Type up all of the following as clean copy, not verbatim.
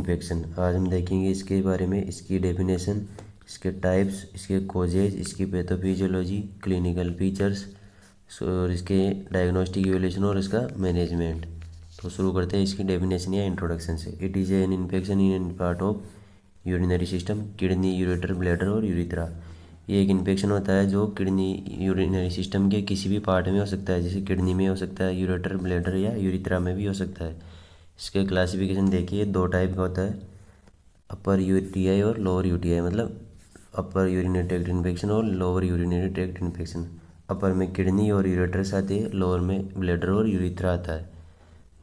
Infection. आज हम देखेंगे इसके बारे में, इसकी डेफिनेशन, इसके टाइप्स, इसके कोजेज, इसकी पैथोफिजियोलॉजी, क्लिनिकल फीचर्स और इसके डायग्नोस्टिक इवैल्यूएशन और इसका मैनेजमेंट। तो शुरू करते हैं इसकी डेफिनेशन या इंट्रोडक्शन से। It is an infection in an part of urinary system, kidney, ureter, bladder और यूरिथ्रा। ये एक इन्फेक्शन होता है जो किडनी यूरिनरी सिस्टम के किसी भी पार्ट में हो सकता है, जैसे किडनी में हो सकता है, यूरेटर, ब्लैडर या यूरिथ्रा में भी हो सकता है। इसके क्लासिफिकेशन देखिए, दो टाइप का होता है, अपर यूटीआई और लोअर यूटीआई। मतलब अपर यूरिनरी ट्रैक्ट इन्फेक्शन और लोअर यूरिनरी ट्रैक्ट इन्फेक्शन। अपर में किडनी और यूरेटर्स आते हैं, लोअर में ब्लैडर और यूरिथ्रा आता है।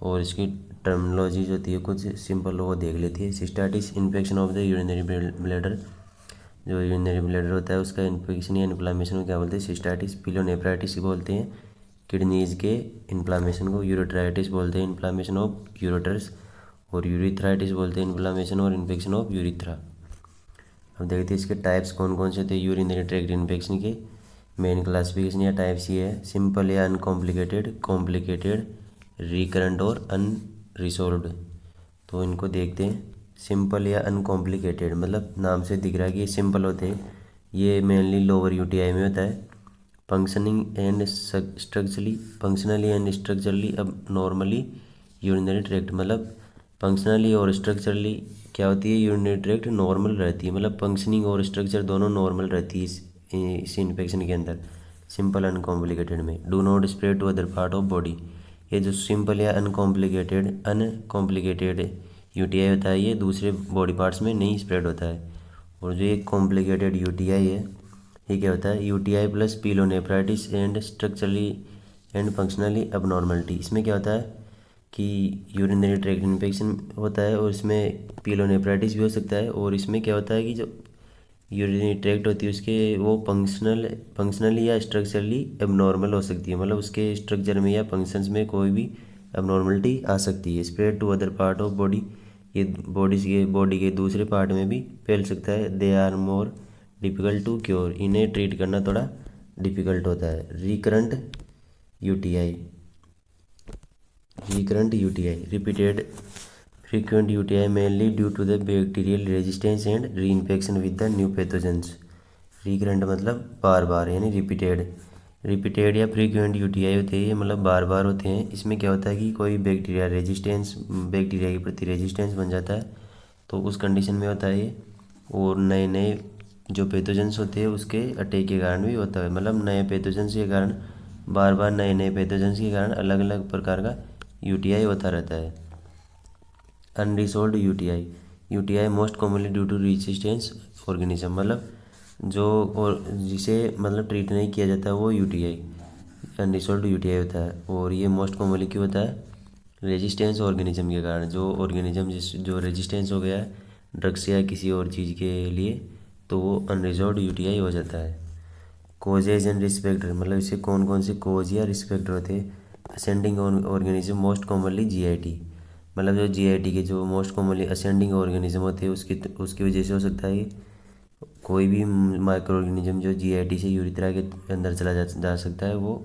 और इसकी टर्मिनोलॉजी जो होती है कुछ सिंपल वो देख लेती है। Cystitis infection of the urinary bladder, जो यूरिनरी ब्लैडर होता है उसका इन्फेक्शन या इन्फ्लामेशन को क्या बोलते हैं? सिस्टाइटिस। पिलोनेफ्राइटिस बोलते हैं किडनीज के इन्फ्लामेशन को। यूरेट्राइटिस बोलते हैं इन्फ्लामेशन ऑफ यूरेटर्स। और यूरिथ्राइटिस बोलते हैं इन्फ्लामेशन और इन्फेक्शन ऑफ यूरिथ्रा। अब देखते हैं इसके टाइप्स कौन कौन से थे यूरिनरी ट्रैक्ट इन्फेक्शन के। मेन क्लासिफिकेशन या टाइप्स ये है, सिंपल या अनकॉम्प्लिकेटेड, कॉम्प्लिकेटेड, रिकरेंट और अनरिसोल्व्ड। तो इनको देखते हैं। सिंपल या अनकॉम्प्लिकेटेड मतलब नाम से दिख रहा है कि ये सिंपल होते हैं। ये मेनली लोअर यूटीआई में होता है। फंक्शनली एंड स्ट्रक्चरली अब नॉर्मली यूरिनरी ट्रैक्ट, मतलब फंक्शनली और स्ट्रक्चरली क्या होती है? यूरिनरी ट्रैक्ट नॉर्मल रहती है, मतलब फंक्शनिंग और स्ट्रक्चर दोनों नॉर्मल रहती है इस इन्फेक्शन के अंदर, सिंपल अनकॉम्प्लिकेटेड में। Do not spread to other part of body. ये जो सिंपल या अनकॉम्प्लिकेटेड यूटीआई होता है ये दूसरे बॉडी पार्ट्स में नहीं स्प्रेड होता है। और जो एक कॉम्प्लिकेटेड यूटीआई है ये क्या होता है? UTI plus pyelonephritis and structurally and functionally abnormality. इसमें क्या होता है कि यूरिनरी ट्रैक्ट इन्फेक्शन होता है और इसमें पिलोनेफ्राइटिस भी हो सकता है। और इसमें क्या होता है कि जो यूरिनरी ट्रैक्ट होती है उसके वो फंक्शनली या स्ट्रक्चरली एबनॉर्मल हो सकती है, मतलब उसके स्ट्रक्चर में या फंक्शंस में कोई भी एबनॉर्मलिटी आ सकती है। Spread to other part of body, ये बॉडी के दूसरे पार्ट में भी फैल सकता है। They are more difficult to cure, इन्हें ट्रीट करना थोड़ा डिफ़िकल्ट होता है। UTI recurrent UTI, repeated frequent UTI mainly due to the bacterial resistance and reinfection with the new pathogens। Recurrent मतलब बार बार यानी रिपीटेड या फ्रीक्वेंट यूटीआई होते हैं, ये मतलब बार बार होते हैं। इसमें क्या होता है कि कोई बैक्टीरिया के प्रति रेजिस्टेंस बन जाता है, तो उस कंडीशन में होता है ये। और नए नए जो पैथोजेंस होते हैं उसके अटैक के कारण भी होता है, मतलब नए पैथोजेंस के कारण, बार बार नए पैथोजेंस के कारण अलग अलग प्रकार का यूटीआई होता रहता है। Unresolved UTI most commonly due to resistance organism, मतलब जो और जिसे मतलब ट्रीट नहीं किया जाता वो यूटीआई अनरिसोल्व्ड यूटीआई होता है। और ये मोस्ट कॉमनली क्यों होता है? रेजिस्टेंस ऑर्गेनिज्म के कारण। जो ऑर्गेनिज्म जो रेजिस्टेंस हो गया है ड्रग्स या किसी और चीज़ के लिए, तो वो अनरिजॉल्व्ड यूटीआई हो जाता है। कोजेज एंड रिस्क फैक्टर, मतलब इससे कौन कौन से कोज या रिस्क फैक्टर होते हैं? Ascending organism most commonly GIT, मतलब जो जीआईटी के जो मोस्ट कॉमनली असेंडिंग ऑर्गेनिज्म होते हैं उसकी वजह से हो सकता है। कोई भी माइक्रो ऑर्गेनिज्म जो जीआईटी से यूरिथ्रा के अंदर चला जा सकता है वो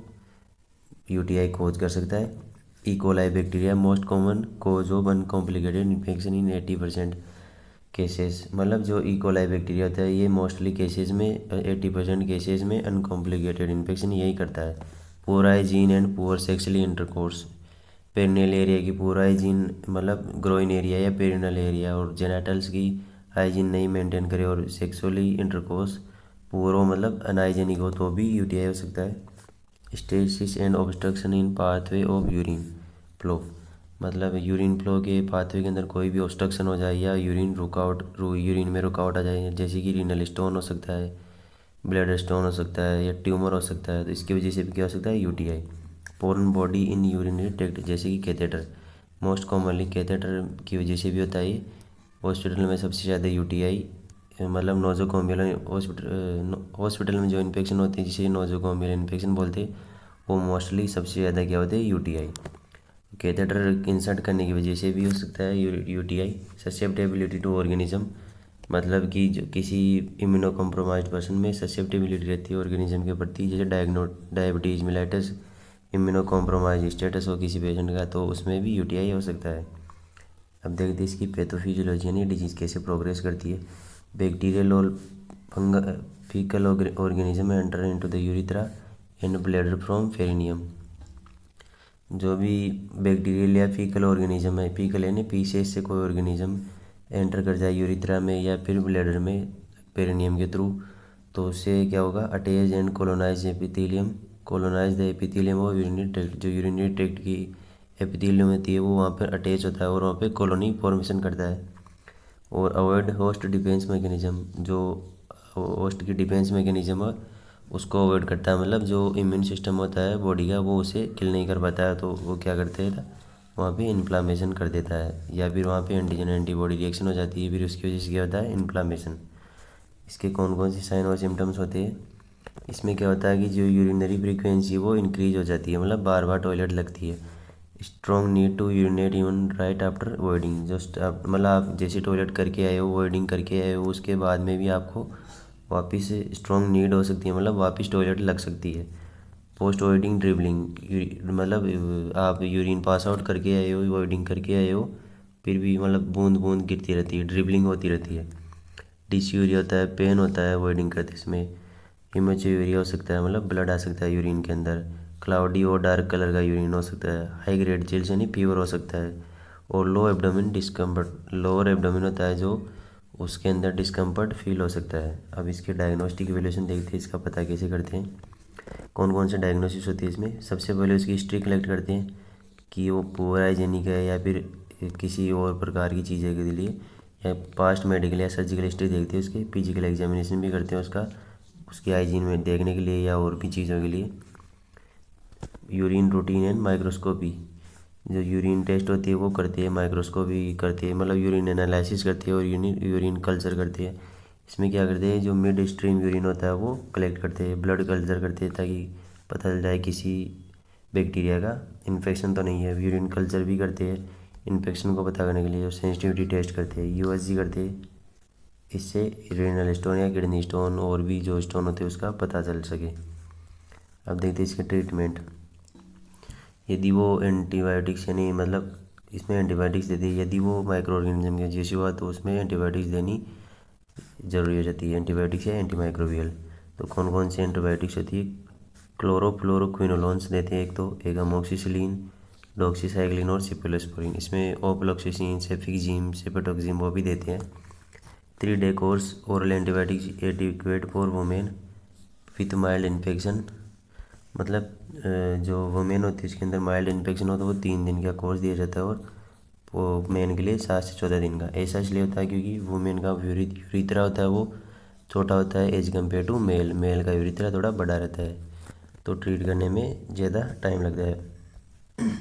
यूटीआई कोज कर सकता है। E coli bacteria most common cause of uncomplicated infection in 80% cases, मतलब जो इकोलाई बैक्टीरिया होता है ये मोस्टली केसेस में 80% केसेस में अनकॉम्प्लिकेटेड इन्फेक्शन यही करता है। Poor hygiene and poor sexually intercourse, perineal area की पुअर हाइजीन, मतलब ग्रोइन एरिया या पेरिनियल एरिया और जेनिटल्स की हाइजीन नहीं मेंटेन करे और सेक्सुअली इंटरकोर्स पुअर हो, मतलब अनहाइजेनिक हो, तो भी यूटीआई हो सकता है। Stasis and obstruction in pathway of urine flow, मतलब यूरिन फ्लो के पाथवे के अंदर कोई भी ऑब्स्ट्रक्शन हो जाए या यूरिन में रुकावट आ जाए, जैसे कि रीनल स्टोन हो सकता है, ब्लैडर स्टोन हो सकता है या ट्यूमर हो सकता है, तो इसकी वजह से भी क्या हो सकता है? UTI. Foreign body in urinary tract, जैसे कि कैथेटर, मोस्ट कॉमनली कैथेटर की वजह से भी होता है। हॉस्पिटल में सबसे ज़्यादा यूटीआई, मतलब नोजोकोमियल हॉस्पिटल में जो इन्फेक्शन होती है जिसे नोजोकोमियल इन्फेक्शन बोलते हैं, वो मोस्टली सबसे ज़्यादा क्या होते हैं? यूटीआई। कैथेटर इंसर्ट करने की वजह से भी हो सकता है यूटीआई। ससेप्टेबिलिटी टू ऑर्गेनिज्म, मतलब कि जो किसी इम्यूनो कॉम्प्रोमाइज्ड पर्सन में ससेप्टेबिलिटी रहती है ऑर्गेनिज्म के प्रति, जैसे diabetes mellitus immuno compromise status हो किसी पेशेंट का, तो उसमें भी यूटीआई हो सकता है। अब देखते हैं इसकी पैथोफिजियोलॉजी यानी डिजीज़ कैसे प्रोग्रेस करती है। बैक्टीरियल और faecal organism enter into the urethra and bladder from perineum. जो भी बैक्टीरियल या फीकल ऑर्गेनिज्म है, फीकल यानी पीसेस से कोई ऑर्गेनिज्म एंटर कर जाए यूरिथ्रा में या फिर ब्लैडर में पेरिनियम के थ्रू, तो उससे क्या होगा, attach and colonise epithelium, colonise the epithelium और यूरिनरी ट्रैक्ट, जो यूरिनरी ट्रैक्ट की एपिथेलियम होती है वो वहाँ पर अटैच होता है और वहाँ पे कॉलोनी फॉर्मेशन करता है। और अवॉइड होस्ट डिफेंस मैकेनिज्म, जो होस्ट की डिफेंस मैकेनिज्म है उसको अवॉइड करता है, मतलब जो इम्यून सिस्टम होता है बॉडी का वो उसे किल नहीं कर पाता है, तो वो क्या करते हैं वहाँ पे इन्फ्लामेशन कर देता है या फिर वहाँ पे एंटीजन एंटीबॉडी रिएक्शन हो जाती है, फिर उसकी वजह से क्या होता है, इन्फ्लामेशन। इसके कौन कौन से साइन और सिम्टम्स होते हैं, इसमें क्या होता है कि जो यूरिनरी फ्रीक्वेंसी वो इंक्रीज हो जाती है, मतलब बार बार टॉयलेट लगती है। Strong need to urinate even right after voiding, just मतलब आप जैसे टॉयलेट करके आए हो, वॉइडिंग करके आए हो, उसके बाद में भी आपको वापस स्ट्रॉन्ग नीड हो सकती है, मतलब वापस टॉयलेट लग सकती है। पोस्ट वॉइडिंग ड्रिबलिंग, मतलब आप यूरिन पास आउट करके आए हो, वॉइडिंग करके आए हो, फिर भी मतलब बूंद बूंद गिरती रहती है, ड्रिबलिंग होती रहती है। डिस्यूरिया होता है, पेन होता है वॉइडिंग करते इसमें। हिमोचूरिया हो सकता है, मतलब ब्लड आ सकता है यूरिन के अंदर। क्लाउडी और डार्क कलर का यूरिन हो सकता है। हाई ग्रेड चिल्स यानी फीवर हो सकता है। और लो एब्डोमेन डिस्कम्फर्ट, लोअर एब्डोमेन होता है जो उसके अंदर डिस्कम्फर्ट फील हो सकता है। अब इसके डायग्नोस्टिक इवैल्यूएशन देखते हैं, इसका पता कैसे करते हैं, कौन कौन से डायग्नोसिस होती है इसमें। सबसे पहले उसकी हिस्ट्री कलेक्ट करते हैं कि वो पुअर हाइजीनिक है या फिर किसी और प्रकार की चीज़ें के लिए, या पास्ट मेडिकल या सर्जिकल हिस्ट्री देखते हैं उसके। फिजिकल एग्जामिनेशन भी करते हैं उसका, उसकी हाइजीन में देखने के लिए या और भी चीज़ों के लिए। यूरिन रूटीन एंड माइक्रोस्कोपी, जो यूरिन टेस्ट होती है वो करती है, माइक्रोस्कोपी करती है, मतलब यूरिन एनालिसिस करती है और यूरिन कल्चर करती है। इसमें क्या करते हैं, जो मिड स्ट्रीम यूरिन होता है वो कलेक्ट करते हैं, ब्लड कल्चर करते हैं ताकि पता चल जाए किसी बैक्टीरिया का इन्फेक्शन तो नहीं है। यूरिन कल्चर भी करते हैं इन्फेक्शन को पता करने के लिए। सेंसिटिविटी टेस्ट करते हैं, यूएसजी करते हैं, इससे रीनल स्टोन या किडनी स्टोन और भी जो स्टोन होते हैं उसका पता चल सके। अब देखते हैं इसके ट्रीटमेंट। यदि वो एंटीबायोटिक्स यानी मतलब इसमें एंटीबायोटिक्स देती है, यदि वो माइक्रो ऑर्गेनिज्म के जैसी हुआ तो उसमें एंटीबायोटिक्स देनी ज़रूरी हो जाती है, एंटीबायोटिक्स या एंटीमाइक्रोबियल। तो कौन कौन सी एंटीबायोटिक्स होती है, क्लोरोफ्लोरोक्विनोलोन्स देते हैं एक, तो एक अमोक्सिसिलिन, डॉक्सीसाइक्लिन और सिप्रोस्पोरिन। इसमें ओफ्लोक्सिसिन, सेफिक्जिम, सेपेटोक्सिम वो भी देते हैं। 3 day course oral antibiotics adequate for women with mild infection, मतलब जो वुमेन होती है उसके अंदर माइल्ड इन्फेक्शन हो तो वो 3 दिन का कोर्स दिया जाता है, और वो मेन के लिए 7 से 14 दिन का। ऐसा इसलिए होता है क्योंकि वुमेन का यूरिथ्रा होता है वो छोटा होता है as compare to male, male का यूरिथ्रा थोड़ा बड़ा रहता है, तो ट्रीट करने में ज़्यादा टाइम लगता है।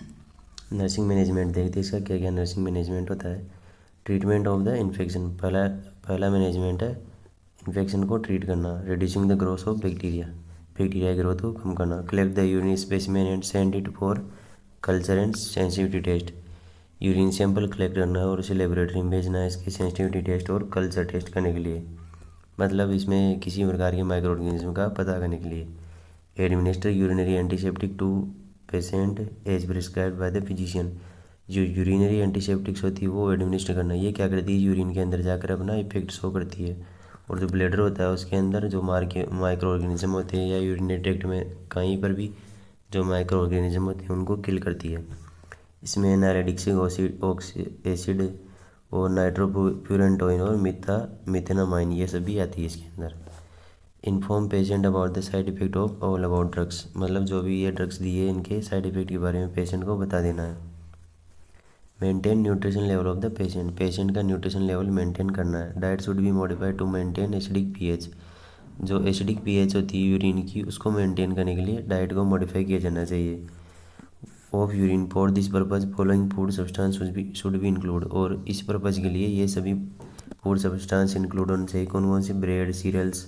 नर्सिंग मैनेजमेंट देखते हैं इसका क्या क्या नर्सिंग मैनेजमेंट होता है। ट्रीटमेंट ऑफ द इन्फेक्शन, पहला मैनेजमेंट है इन्फेक्शन को ट्रीट करना। Reducing the growth of bacteria, bacteria growth को कम करना। Collect the urine specimen and send it for culture and sensitivity test, urine sample collect करना है और उसे लेबोरेटरी में भेजना है इसकी सेंसिटिविटी टेस्ट और कल्चर टेस्ट करने के लिए, मतलब इसमें किसी प्रकार के माइक्रो ऑर्गेनिज्म का पता करने के लिए। Administer urinary antiseptic to patient as prescribed by the physician, जो यूरिनरी एंटीसेप्टिक्स होती है वो एडमिनिस्टर करना। ये क्या करती है, यूरिन के अंदर जाकर अपना इफेक्ट शो करती है, और जो ब्लैडर होता है उसके अंदर जो माइक्रो ऑर्गेनिज्म होते हैं या यूरिनरी ट्रैक्ट में कहीं पर भी जो माइक्रो ऑर्गेनिज्म होते हैं उनको किल करती है। इसमें नाइट्रिक एसिड और नाइट्रोप्यूरेंटोइन और मिथेनामाइन ये सभी आती है इसके अंदर। Inform patient about the side effect of all about drugs, मतलब जो भी ये ड्रग्स दिए इनके साइड इफ़ेक्ट के बारे में पेशेंट को बता देना है। Maintain nutrition level of the patient, patient का न्यूट्रिशन लेवल मेंटेन करना है। Diet should be modified to maintain acidic pH, जो एसिडिक पीएच होती है यूरिन की उसको मेंटेन करने के लिए डाइट को मॉडिफाई किया जाना चाहिए। Of urine for this purpose following food substance should be include, और इस पर्पज़ के लिए ये सभी फूड सब्सटेंस इंक्लूड होने चाहिए। कौन कौन से, bread, cereals,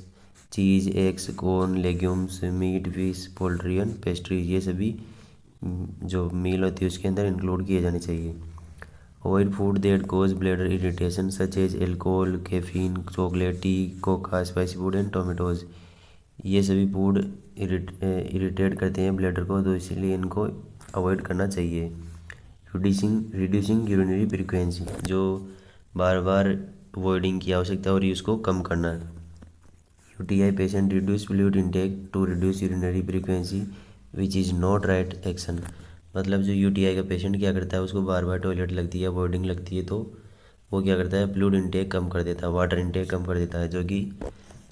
cheese, eggs, corn, legumes, meat, fish, poultry and pastries, ये सभी जो मील होती है उसके अंदर इंक्लूड किए जाने चाहिए। Avoid food that cause bladder irritation such as alcohol, caffeine, chocolate, tea, cocoa, spicy food and tomatoes, ये सभी फूड इरिटेट करते हैं ब्लैडर को, तो इसलिए इनको अवॉइड करना चाहिए। रिड्यूसिंग यूरिनरी फ्रीक्वेंसी, जो बार बार वॉइडिंग की आवश्यकता और उसको कम करना। UTI patient reduce fluid intake to reduce urinary frequency which is not right action. मतलब जो यूटीआई का पेशेंट क्या करता है, उसको बार बार टॉयलेट लगती है, वॉइडिंग लगती है, तो वो क्या करता है, फ्लूइड इनटेक कम कर देता है, वाटर इनटेक कम कर देता है, जो कि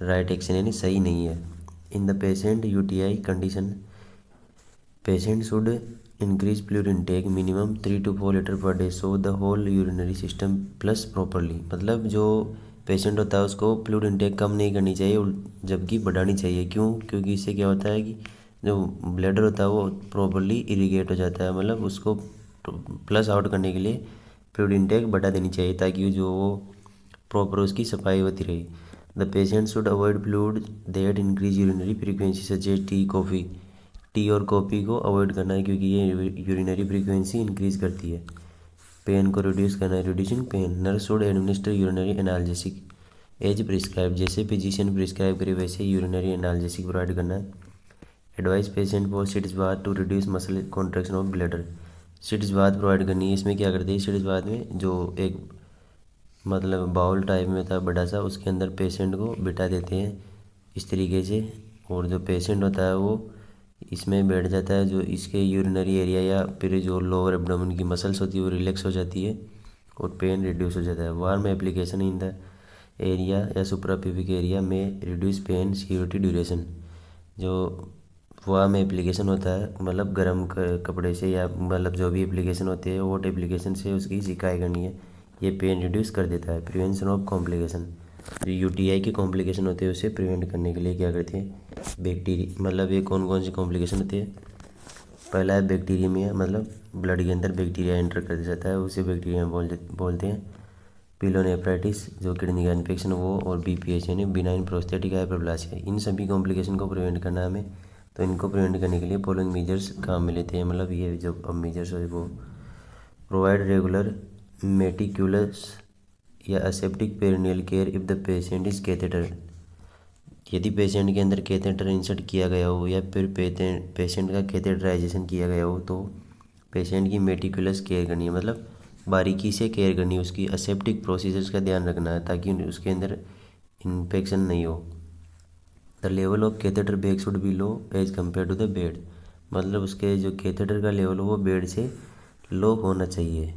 राइट एक्शन यानी सही नहीं है। In the patient UTI condition patient should increase fluid intake minimum 3 to 4 litre per day so the whole urinary system flush properly. मतलब जो पेशेंट होता है उसको फ्लूइड इनटेक कम नहीं करनी चाहिए, जबकि बढ़ानी चाहिए। क्यों? क्योंकि इससे क्या होता है कि जो ब्लैडर होता है वो प्रॉपरली इरिगेट हो जाता है, मतलब उसको प्लस आउट करने के लिए फ्लूइड इनटेक बढ़ा देनी चाहिए, ताकि जो वो प्रॉपर उसकी सफाई होती रहे। The patient should avoid fluid that increase urinary frequency such as tea coffee. Tea और कॉफ़ी को अवॉइड करना है, क्योंकि ये यूरिनरी फ्रीक्वेंसी इंक्रीज करती है। पेन को रिड्यूस करना है, reducing pain. Nurse should administer urinary analgesic as prescribe, जैसे फिजिशियन प्रिस्क्राइब करे वैसे यूरिनरी एनाल्जेसिक प्रोवाइड करना है। Advice patient for sitz bath to reduce muscle contraction of bladder. Sitz bath provide करनी है। इसमें क्या करते हैं, सिट्स बाथ में जो एक मतलब बाउल टाइप में था बड़ा सा, उसके अंदर पेशेंट को बिठा देते हैं इस तरीके से, और जो पेशेंट होता है वो इसमें बैठ जाता है। जो इसके यूरिनरी एरिया या फिर जो लोअर एब्डोमेन की मसल्स होती है वो रिलैक्स हो जाती है और पेन रिड्यूस हो जाता है। Warm application in the area या सुप्राप्यूबिक एरिया में रिड्यूस पेन सीवियरिटी ड्यूरेशन। जो वार्म एप्लीकेशन होता है, मतलब गर्म कपड़े से या मतलब जो भी एप्लीकेशन होती है वो एप्लीकेशन से उसकी सिकाई करनी है, ये पेन रिड्यूस कर देता है। प्रिवेंशन ऑफ कॉम्प्लिकेशन, जो यूटीआई के कॉम्प्लिकेशन होते हैं उसे प्रिवेंट करने के लिए क्या करते हैं, बैक्टीरिया, मतलब ये कौन कौन सी कॉम्प्लिकेशन होती है। पहला है बैक्टीरिया, मतलब ब्लड के अंदर बैक्टीरिया एंटर कर जाता है, उसे बैक्टीरिया बोलते हैं। पिलोनेफ्राइटिस जो किडनी का इन्फेक्शन वो, और बीपीएच यानी बिनाइन प्रोस्टेटिक हाइपरप्लासिया। इन सभी कॉम्प्लिकेशन को प्रिवेंट करना है हमें, तो इनको प्रिवेंट करने के लिए फॉलोइंग मेजर्स काम में लेते हैं। मतलब ये जो अब मेजर्स है वो प्रोवाइड रेगुलर मेटिक्यूलस या aseptic perennial care if the patient is catheter. यदि पेशेंट के अंदर कैथेटर इंसर्ट किया गया हो या फिर पेशेंट का कैथेटराइजेशन किया गया हो, तो पेशेंट की मेटिकुलस केयर करनी है, मतलब बारीकी से केयर करनी है उसकी। असेप्टिक प्रोसीजर्स का ध्यान रखना है ताकि उसके अंदर इन्फेक्शन नहीं हो। The level of catheter bag should be low as compare to the bed. मतलब उसके जो कैथेटर का लेवल हो वो बेड से लो होना चाहिए।